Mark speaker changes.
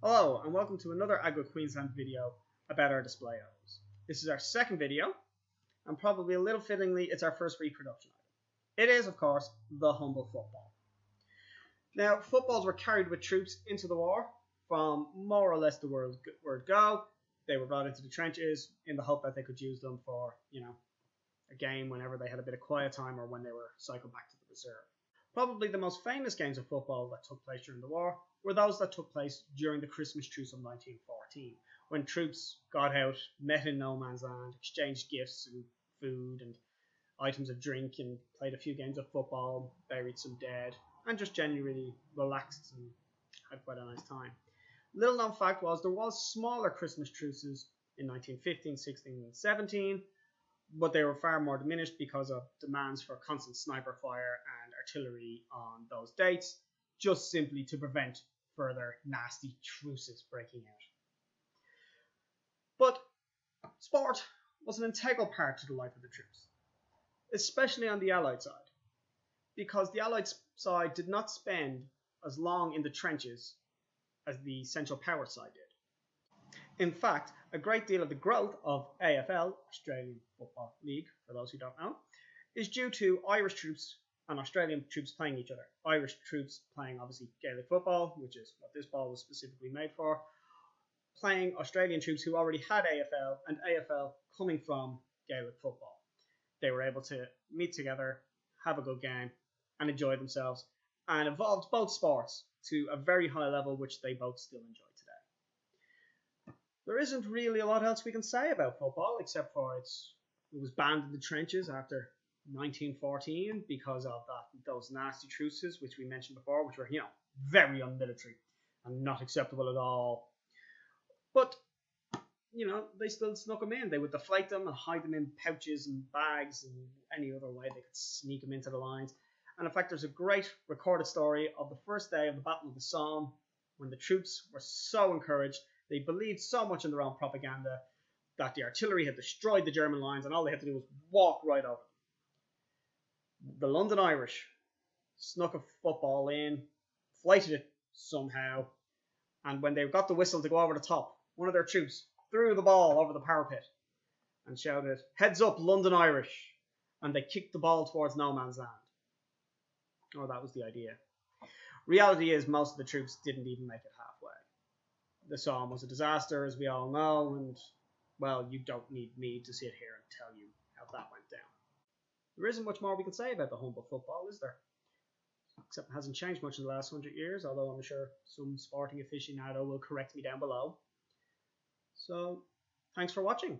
Speaker 1: Hello and welcome to another Agro Queensland video about our display owls. This is our second video and probably a little fittingly it's our first reproduction item. It is of course the humble football. Now footballs were carried with troops into the war from more or less the word go. They were brought into the trenches in the hope that they could use them for, a game whenever they had a bit of quiet time or when they were cycled back to the reserve. Probably the most famous games of football that took place during the war were those that took place during the Christmas truce of 1914, when troops got out, met in no man's land, exchanged gifts and food and items of drink and played a few games of football, buried some dead, and just genuinely relaxed and had quite a nice time. Little known fact was there was smaller Christmas truces in 1915, 16 and 17, but they were far more diminished because of demands for constant sniper fire and artillery on those dates, just simply to prevent further nasty truces breaking out. But sport was an integral part to the life of the troops, especially on the Allied side, because the Allied side did not spend as long in the trenches as the Central Power side did. In fact, a great deal of the growth of AFL, Australian Football League, for those who don't know, is due to Irish troops and Australian troops playing each other. Irish troops playing obviously Gaelic football, which is what this ball was specifically made for, playing Australian troops who already had AFL, and AFL coming from Gaelic football. They were able to meet together, have a good game, and enjoy themselves, and evolved both sports to a very high level, which they both still enjoy today. There isn't really a lot else we can say about football, except for it was banned in the trenches after 1914 because of those nasty truces, which we mentioned before, which were, very unmilitary and not acceptable at all. But, they still snuck them in. They would deflate them and hide them in pouches and bags and any other way they could sneak them into the lines. And in fact, there's a great recorded story of the first day of the Battle of the Somme, when the troops were so encouraged, they believed so much in their own propaganda that the artillery had destroyed the German lines and all they had to do was walk right over them. The London Irish snuck a football in, flighted it somehow, and when they got the whistle to go over the top, one of their troops threw the ball over the parapet and shouted, "Heads up, London Irish!" and they kicked the ball towards no man's land. Or that was the idea. Reality is most of the troops didn't even make it halfway. The Somme was a disaster, as we all know, and, well, you don't need me to sit here and tell you how that went down. There isn't much more we can say about the humble football, is there? Except it hasn't changed much in the last 100 years, although I'm sure some sporting aficionado will correct me down below. So, thanks for watching.